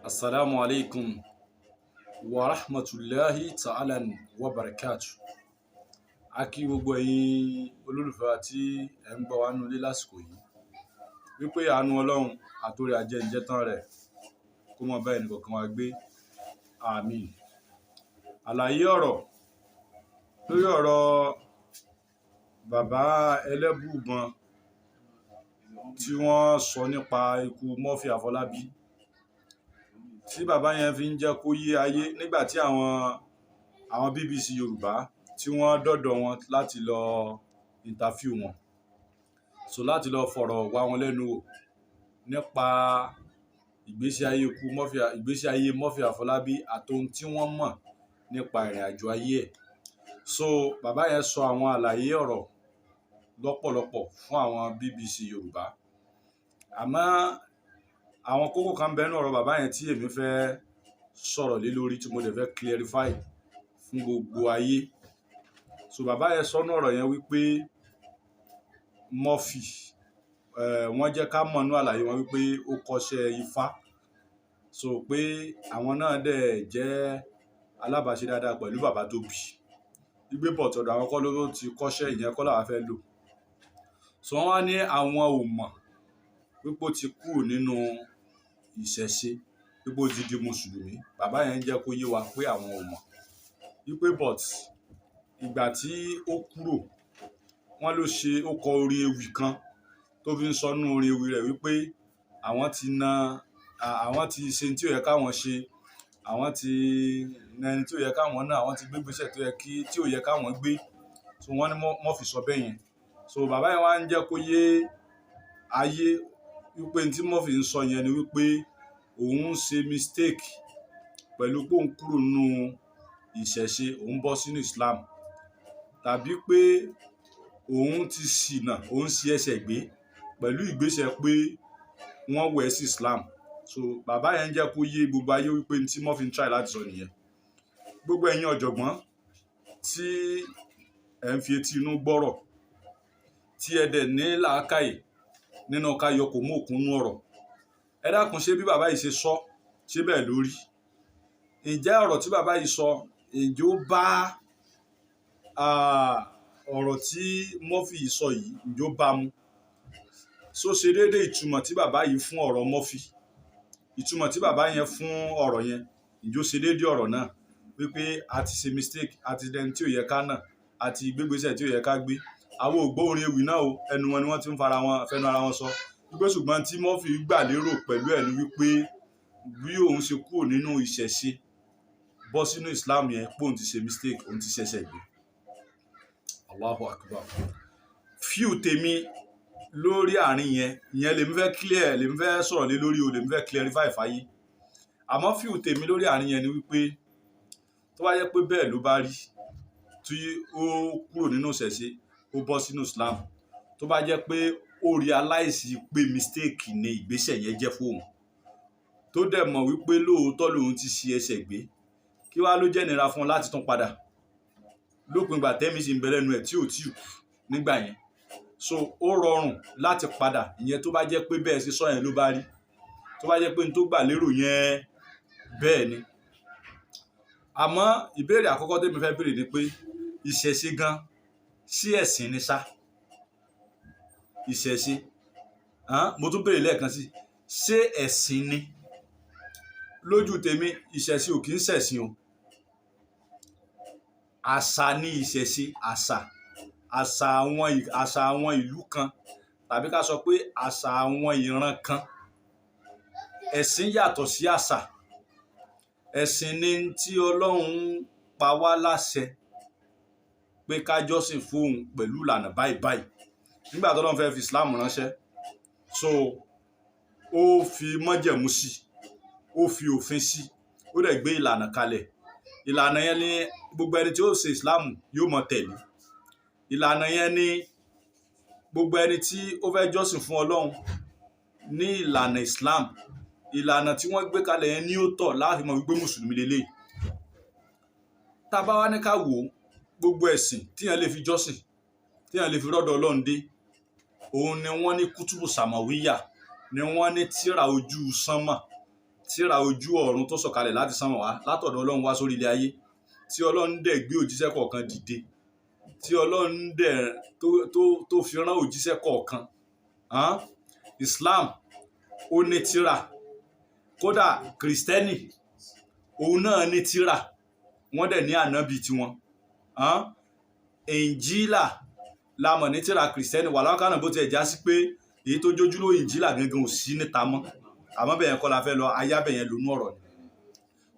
Assalamu alaikum wa rahmatullahi ta'ala wa barakatuh. A kí gbogbo ẹ̀yin olólùfẹ́ tí ẹ ń gbọ́ wa nínú ilé lásìkò yìí wípé àánú Ọlọ́run àtòrí ajẹ́njẹ́tán rẹ̀ kó mọ́ bá ẹnì kọ̀ọ̀kan wa gbé. Àmín. Àlàyé ọ̀rọ̀ lórí ọ̀rọ̀ bàbá Elebuibon tí wọ́n sọ nípa ikú Murphy Afolabi, tí bàbá yẹn fi ń jẹ́ kó yé ayé nígbà tí àwọn BBC Yorùbá tí wọ́n dọ́dọ̀ wọn láti lọ interview wọn, so láti lọ fọ̀rọ̀ wá wọn lẹ́nu wò nípa ìgbésí ayé Murphy Afolabi àtohun tí wọ́n mọ̀ nípa ìrìn àjò ayé ẹ̀. So bàbá yẹn sọ àwọn àlàyé ọ̀rọ̀ lọ́pọ̀lọpọ̀ fún àwọn BBC Yorùbá, àmọ́ àwọn kókó kan bẹ́ẹ̀ ọ̀rọ̀ bàbá yẹn tí èmi fẹ́ sọ̀rọ̀ lé lórí tí mo dẹ̀ fẹ́ clarify fún gbogbo ayé. So bàbá yẹn sọ ọ̀rọ̀ yẹn wípé Murphy wọ́n jẹ́ ká mọ̀ nínú àlàyé wọn wípé ó kọ́ṣẹ́ ifá, so pé àwọn náà dẹ̀ jẹ́ alábàáṣe dáadáa pẹ̀lú bàbá tó bí, gbígbé bọ̀ tọ̀dọ̀ àwọn kọ́ ló ti kọ́ṣẹ́ ìyẹn kọ́ làwọn fẹ́ lò. So wọ́n wá ní àwọn ò mọ̀ wípé ó ti kúrò nínú ìṣẹ̀ṣe, wípé ó ti di mùsùlùmí. Bàbá yẹn jẹ́ kó yé wa pé àwọn ò mọ̀ wípé but ìgbà tí ó kúrò wọ́n ló ṣe ó kọ orin ewì kan tó fi ń sọ nínú orin ewì rẹ̀ wípé àwọn ti ṣe tí ó yẹ káwọn ṣe, àwọn ti na ẹni tí ó yẹ káwọn náà, àwọn ti gbé gbèsè tí ó yẹ káwọn gbé. So wọ́n ní Murphy sọ bẹ́ẹ̀ yẹn. So bàbá yẹn wá ń jẹ́ kó yé ayé wípé tí Murphy ń sọ yẹn ni wípé òun ń ṣe mistake pẹ̀lú pé òun kúrò nínú ìṣẹ̀ṣe, òun bọ́ sínú Islam, tàbí pé òun ti ṣìnà, òun ṣi ẹsẹ̀ gbé pẹ̀lú ìgbésẹ̀ pé wọ́n wẹ̀ sí Islam. So bàbá yẹn jẹ́ kó yé gbogbo ayé wípé tí Murphy ń try láti sọ nìyẹn. Gbogbo ẹ̀yin ọ̀jọ̀gbọ́n tí ẹ ń fi etí inú gbọ́rọ̀, tí ẹ dẹ̀ ní làákàyè nínú ká yọ kò mú òkun nú ọ̀rọ̀, ẹ dákun ṣé bí bàbá yìí ṣe sọ ṣé bẹ́ẹ̀ lórí? Ǹjẹ́ ọ̀rọ̀ tí bàbá yìí sọ ǹjẹ́ ó bá ọ̀rọ̀ tí Murphy yìí sọ yìí ǹjẹ́ ó bá mu? So ṣe déédé ìtumọ̀ tí bàbá yìí fún ọ̀rọ̀ Murphy, ìtumọ̀ tí bàbá yẹn fún ọ̀rọ̀ yẹn ǹjẹ́ ó ṣe déédé ọ̀rọ̀ náà wípé a ti ṣe mistake, a ti dẹni tí ò yẹ ká náà, àti gbégbésẹ̀ tí ò yẹ ká gbé. Àwọn ò gbọ́ orin ewì náà o, ẹnu wọn ni wọ́n ti ń fẹnu ara wọn sọ wípé ṣùgbọ́n tí Murphy gbà lérò pẹ̀lú ẹ̀ ni wípé bí òun ṣe kúrò nínú ìṣẹ̀ṣe bọ́ sínú Islam yẹn pé òun ti ṣe mistake, òun ti ṣẹ̀ṣẹ̀ gbé. Allahu Akbar. Fíù tèmi lórí àárín ìyẹn lèmi fẹ́ clear, lèmi fẹ́ sọ̀rọ̀ lé lórí o, lèmi fẹ́ clarify fáyé. Àmọ́ fíù tèmi lórí àárín yẹn ni wípé tó bá yẹ pé bẹ́ẹ̀ ló bá rí, tí ó kúrò nínú ìṣẹ̀ṣe ó bọ́ sínú Islam, tó bá jẹ́ pé ó realize pé mistake ni ìgbésẹ̀ yẹn jẹ́ fóun, tó dẹ̀ mọ̀ wípé lóòótọ́ lòun ti ṣi ẹsẹ̀ gbé, kí wá ló jẹ́ nira fún un láti tún padà lópin ìgbà tẹ́mi sì ń bẹ lẹ́nu ẹ̀ tí ò tí kú nígbà yẹn. So ó rọrùn láti padà, ìyẹn tó bá jẹ́ pé bẹ́ẹ̀ ṣe sọ yẹn ló bá rí, tó bá jẹ́ pé n tó gbà lérò yẹn bẹ́ẹ̀ ni. Àmọ́ ìbéèrè àkọ́kọ́ tẹ́mi fẹ́ béèrè ni pé ìṣẹ̀ṣe gan sí ẹ̀sìn ni ṣá? Ìṣẹ̀ṣe mo tún béèrè lẹ́ẹ̀kan sí, ṣé ẹ̀sìn ni? Lójú tèmi ìṣẹ̀ṣe ò kì í ṣẹ̀sìn o, àṣà ni ìṣẹ̀ṣe. Àṣà àwọn ìlú kan, tàbí ká sọ pé àṣà àwọn ìran kan. Ẹ̀sìn yàtọ̀ sí àṣà. Ẹ̀sìn ni tí Ọlọ́run pa wá láṣẹ pé ká jọ́sìn fóun pẹ̀lú ìlànà báyìí báyìí. Nígbà tó Ọlọ́run fẹ́ fi Islam ránṣẹ́, so ó fi májẹ̀mú sí, ó fi òfin sí, ó dẹ̀ gbé ìlànà kalẹ̀. Ìlànà yẹn ni gbogbo ẹni tí ó ṣe Islam yóò mọ tẹ̀lé. Ìlànà yẹn ni gbogbo ẹni tí ó fẹ́ jọ́sìn fún Ọlọ́run ní ìlànà Islam, ìlànà tí wọ́n gbé kalẹ̀ yẹn ní ó tọ̀ láti mọ̀ wípé mùsùlùmí lélẹ́yìí. Tá bá wá ní ká wò gbogbo ẹ̀sìn tíyẹn lè fi jọ́sìn, téèyàn lè fi rọ́dọ̀ Ọlọ́run dé òun ni wọ́n ní kútùbù sàmọ̀wíyà ni wọ́n ní tírà ojú sánmà tírà ojú ọ̀run tó sọ̀kalẹ̀ láti sánmà wá látọ̀dọ̀ Ọlọ́run wá sórí ilẹ̀ ayé tí Ọlọ́run dẹ̀ gbé òjíṣẹ́ kọ̀ọ̀kan dìde tí Ọlọ́run dẹ̀ tó fi rán òjíṣẹ́ kọ̀ọ̀kan. Islam ó ní tírà, kódà kìrìsìtẹ́nì òun náà ní tírà, wọ́n dẹ̀ ní ànábì tiwọn. Ìnjílà la mọ̀ ní tírà kìrìsìtẹ́nì wà lákànnà bó tiẹ̀ já sí pé èyí tó jójúló ìnjílà gangan ò sí níta mọ́, àmọ́ bẹ̀yẹn kọ́ la fẹ́ lọ ayábẹ̀yẹn lónú ọ̀rọ̀ ni.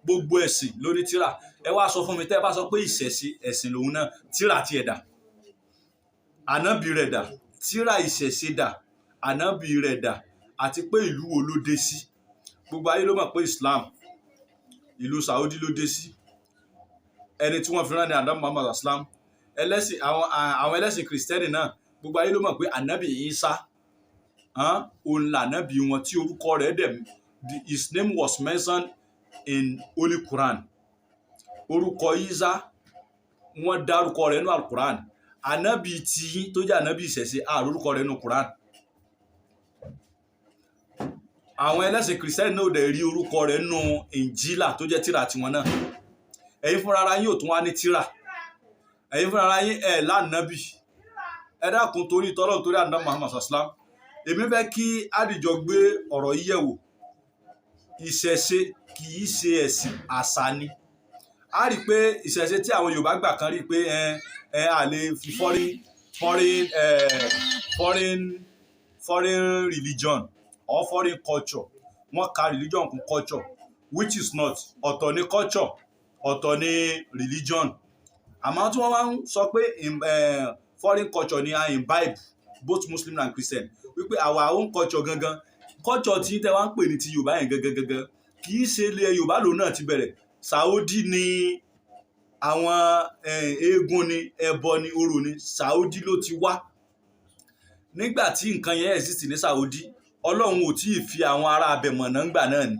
Gbogbo ẹ̀sìn ló ní tírà. Ẹ wá sọ fún mi tẹ́ ẹ bá sọ pé ìṣẹ̀ṣe ẹ̀sìn lòun náà, tírà tiẹ̀ dà, ànábì rẹ̀ dà, tírà ìṣẹ̀ṣe dà, ànábì rẹ̀ dà, àti pé ìlú wo ló dé sí. Gbogbo ayé ló mọ̀ pé Islam ìlú Saudi ló dé sí. Ẹni tí wọ́n fi rán ní Adam Muhammad Islam. Àwọn ẹlẹ́sìn kìrìsìtẹ́nì náà gbogbo ayé ló mọ̀ pé ànábì Isa òun lànábì wọn tí orúkọ rẹ̀ dẹ̀ his name was mentioned in Holy Quran. Orúkọ Isa wọ́n dárúkọ rẹ̀ nínú Al-Quran. Ànábì tí tó jẹ́ ànábì ìṣẹ̀ṣe orúkọ rẹ̀ nínú Quran. Àwọn ẹlẹ́sìn kìrìsìtẹ́nì náà dẹ̀ rí orúkọ rẹ̀ nínú Ìnjílà tó jẹ́ tírà tiwọn náà. Ẹ̀yin fúnra ara yín ò tún wá ní tírà, ẹ̀yin fúnra ara yín lánàbì. Ẹ dákun torí tọ́lọ́run torí Ànábì Muhammad sallam, èmi fẹ́ kí àdìjọ gbé ọ̀rọ̀ yìí yẹ̀wò. Ìṣẹ̀ṣe kì í ṣe ẹ̀sìn, àṣà ni. A rí pé ìṣẹ̀ṣe tí àwọn Yorùbá gbà kan rí pé a lè fi foreign religion or foreign culture wọ́n ka religion kún culture which is not. Ọ̀tọ̀ ni culture, ọ̀tọ̀ ni religion. Àmọ́ tí wọ́n wá ń sọ pé foreign culture ni a imbibe both Muslim and Christian, wípé our own culture gangan, culture tí tẹ́ wá ń pè ní ti Yorùbá yẹn gangan kì í ṣe ilẹ̀ Yorùbá lòun náà ti bẹ̀rẹ̀. Saudi ni àwọn eégún ni, ẹbọ ni, orò ni, Saudi ló ti wá. Nígbà tí nǹkan yẹn exist ní Saudi, Ọlọ́run ò tí ì fi àwọn ará abẹ̀mọ̀nà ńgbà náà ni.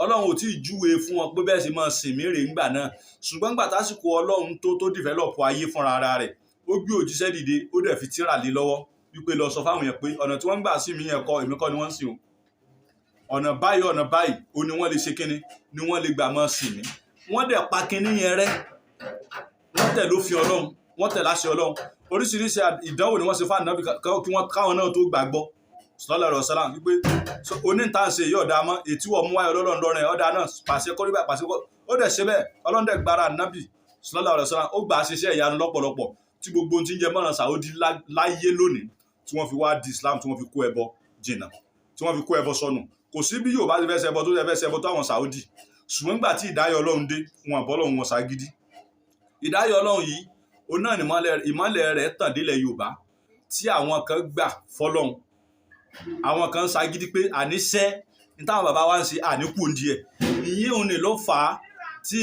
Ọlọ́run ò tí ì júwe fún wọn pé bẹ́ẹ̀ sì máa sìn mí rè ńgbà náà. Ṣùgbọ́n ńgbà tásìkò Ọlọ́run tó develop ayé fúnra ara rẹ̀, ó gbé òjíṣẹ́ dìde, ó dẹ̀ fi tírà lé lọ́wọ́ wípé lọ sọ fáwọn yẹn pé ọ̀nà tí wọ́n ń gbà sí mi yẹn kọ́ èmi kọ́ ni wọ́n ń sìn o. Ọ̀nà báyìí ó ní wọ́n lè ṣe kíni, ni wọ́n lè gbà máa sìn mí. Wọ́n dẹ̀ pa kíní yẹn rẹ́, wọ́n tẹ̀ lófin Ọlọ́run, wọ́n tẹ̀ láṣẹ Ọlọ́run. Oríṣiríṣi ìdánwò ni wọ́n ṣe fún Ànábì kí wọ́n káwọn náà tó gbàgbọ́ sallallahu alaihi wasallam wípé onítànṣe yìí ọ̀dà mọ́ ètí wọ́n mú wáyé Ọlọ́run lọ́rùn ọ̀dà náà pàṣẹ kọ́rí báyìí pàṣẹ kọ́. Ó dẹ̀ ṣe bẹ́ẹ̀, Ọlọ́run dẹ̀ gbára Ànábì sallallahu alaihi wasallam, ó gbà á ṣiṣẹ́ ìyanu lọ́pọ̀lọpọ̀ tí gbogbo ohun tí ń jẹ mọ́ràn Saudi láyé lónìí tí wọ́n fi wá di Islam, tí wọ́n fi kó ẹbọ jìnnà, tí wọ́n fi kó ẹbọ sọnù. Kò sí bí Yorùbá ti fẹ́ ṣẹbọ tó fẹ́ ṣẹbọ tó àwọn Saudi. Ṣùgbọ́n nígbà tí ìdáyọ̀ Ọlọ́run dé, wọn àbọ́lọ́run wọn ságídí. Ìdáyọ̀ Ọlọ́run yìí òun náà ni ìmọ́lẹ̀ rẹ̀ tàn délẹ̀ Yorùbá tí àwọn kan gbà fọ́lọ́run, àwọn kan ságídí pé àníṣẹ́ ní táwọn bàbá wa ń ṣe àníkù oúnjẹ ẹ̀. Ìyí òun ni ló fà á tí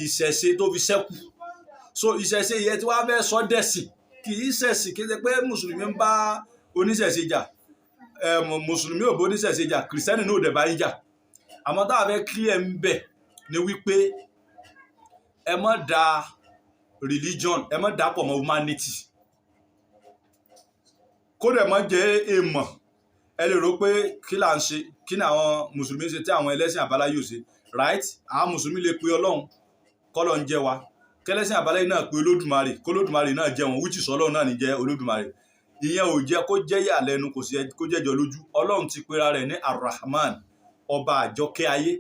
ìṣẹ̀ṣe tó fi ṣẹ́kù. So ìṣẹ̀ṣe yẹn tí wọ́n fẹ́ sọ dẹ̀sìn, kì í ṣẹ̀sìn, kì í ṣe pé mùsùlùmí ń bá oníṣẹ̀ṣe jà, mùsùlùmí ò bó oníṣẹ̀ṣe jà, kìrìsìtẹ́nì náà ò dẹ̀ bá yín jà. Àmọ́ táwọn fẹ́ clear ń bẹ̀ ni wípé ẹ má da religion, ẹ má dàpọ̀ mọ́ humanity. Kódà má jẹ́ èèmọ̀. Ẹ lè rò pé kí là ń ṣe, kí ni àwọn mùsùlùmí ṣe tí àwọn ẹlẹ́sìn àbáláyé ò ṣe, right? Àwọn mùsùlùmí lè pe Ọlọ́run kọ́lọ́ ń jẹ́ wa, kẹ́lẹ́sìn àbáláyé náà pe Olódùmarè kólódùmarè náà jẹ́ wọn, which is Ọlọ́run náà ní jẹ́ Olódùmarè. Ìyẹn ò jẹ́ kó jẹ́ yà lẹ́nu, kò sí kó jẹ́jọ lójú. Ọlọ́run ti pera rẹ̀ ní Ar-Rahman, ọba àjọkẹ́ ayé.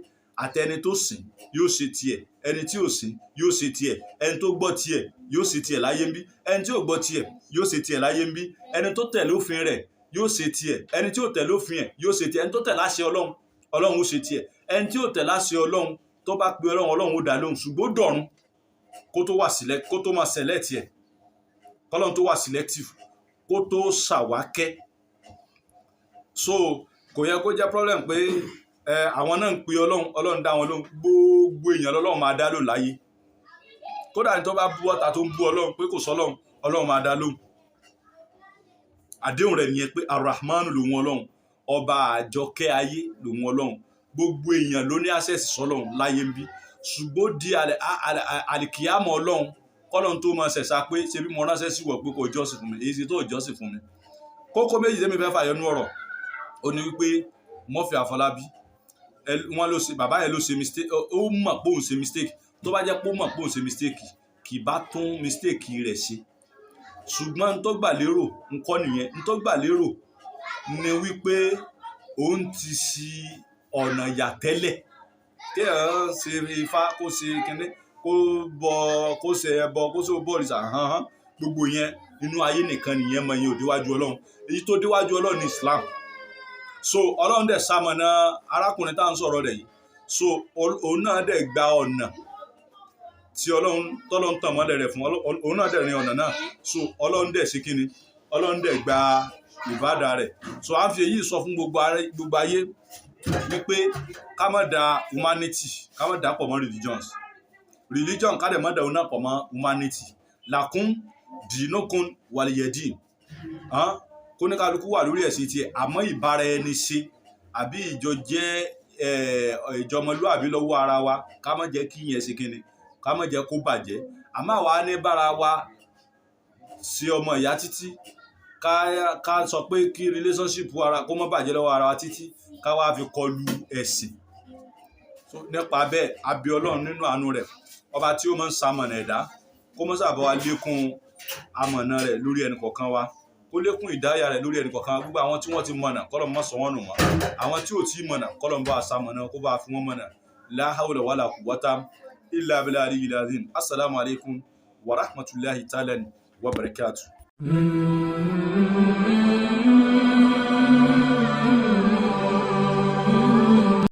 Àtẹni tó sìn yóò ṣe tiẹ̀, ẹni tí ò sìn yóò ṣe tiẹ̀, ẹni tó gbọ́ tiẹ̀ yóò ṣe tiẹ̀ láyé ń bí, ẹni tí ò gbọ́ tiẹ̀ yóò ṣe tiẹ̀ láyé ń bí, ẹni tó tẹ̀lé òfin rẹ̀ yóò ṣe tiẹ̀, ẹni tí ò tẹ̀lé òfin ẹ̀ yóò ṣe tiẹ̀, ẹni tó tẹ̀lé àṣẹ Ọlọ́run, Ọlọ́run ó ṣe tiẹ̀, ẹni tí ò tẹ̀lé àṣẹ Ọlọ́run tó bá pe Ọlọ́run, Ọlọ́run ó dá lóhùn. Ṣùgbọ́n dọ̀run kó tó máa select ẹ̀, kọ́lọ́run tó wà selective, kó tó ṣàwákẹ́. So kò yẹ kó jẹ́ problem pé àwọn náà ń pe Ọlọ́run, Ọlọ́run dá wọn lóhùn. Gbogbo èèyàn lọ́lọ́run máa dá lóhùn láyé. Kódà ní tó bá bú ọ̀tá tó ń bú Ọlọ́run pé kò sọ́lọ́run, Ọlọ́run máa dá lóhùn. Àdéhùn rẹ̀ nìyẹn pé Ar-Rahman lòun Ọlọ́run, ọba àjọkẹ́ ayé lòun Ọlọ́run. Gbogbo èèyàn ló ní access sọ́lọ́run láyé ń bí. Ṣùgbọ́n di àlìkìyámọ̀ Ọlọ́run, kọ́lọ́n tó máa ṣẹ̀ṣà pé ṣe bí mo ránṣẹ́ sí wọ̀ pé kò jọ́sìn fún mi èyí sì tó jọ́sìn fún mi. Kókó méjì tẹ́mi fẹ́ fàyọ nú ọ̀rọ̀ ó ní wípé Murphy Afolabi wọ́n ló ṣe bàbá yẹn ló ṣe mistake ó mọ̀ pé òun ṣe mistake tó bá jẹ́ pé ó mọ̀ pé òun ṣe mistake kì bá tún mistake rẹ̀ ṣe ṣùgbọ́n n tó gbà lérò nǹkan nìyẹn n tó gbà lérò ni wípé òun ti ṣì ọ̀nà yà tẹ́lẹ̀ kí ẹ̀ ṣe ifá kó ṣe kinní kó ṣe ẹbọ kó ṣe bọ́ọ̀lìṣà hàn gbogbo yẹn inú ayé nìkan nìyẹn mọ iye òdíwájú Ọlọ́run èyí tó déwájú Ọlọ́run ní Islam. So Ọlọ́run dẹ̀ ṣamọ̀nà arákùnrin tá à ń sọ̀rọ̀ rẹ̀ yìí so òun náà dẹ̀ gba ọ̀nà tí tọ́lọ́run tàn mọ́lẹ̀ rẹ̀ fún òun náà dẹ̀ rin ọ̀nà náà so Ọlọ́run dẹ̀ ṣe kíni Ọlọ́run dẹ̀ gba ìbádà rẹ̀. So à ń fi èyí sọ fún gbogbo ayé wípé ká má da humanity ká má da pọ̀ mọ́ religion ká dẹ̀ má da òun náà pọ̀ mọ́ humanity làkún dìínúkún wàlìyẹ̀dìn kóníkálukú wà lórí ẹ̀sìn tiẹ̀ àmọ́ ìbára ẹni ṣe àbí ìjọ jẹ́ ìjọmọlúàbí lọ́wọ́ ara wa ká má jẹ́ kí yẹn ṣe kíni ká má jẹ́ kó bàjẹ́ àmọ́ àwa ní bára wa sí ọmọ ìyá títí ká sọ pé kí relationship ara kó má bàjẹ́ lọ́wọ́ ara wa títí ká wá fi kọlu ẹ̀sìn. So nípa bẹ́ẹ̀ a bí Ọlọ́run nínú àánú rẹ̀ ọba tí ó máa ń ṣamọ̀nà ẹ̀dá kó mọ́ sábà wa lékún amọ̀nà rẹ̀ lórí ẹnì kọ̀ọ̀kan wa kó lékún ìdáyà rẹ̀ lórí ẹnì kọ̀ọ̀kan gbogbo àwọn tí wọ́n ti mọ̀nà kọ́lọ̀ mọ́ sọ wọ́n nù wọ́n àwọn tí ò tí mọ̀nà kọ́lọ̀ ń bá a ṣamọ̀nà kó bá a fi wọ́n mọ̀nà la hawla wala quwwata illa billahi aliyyil azim. Assalamu alaikum wa rahmatullahi ta'ala wa barakatuh.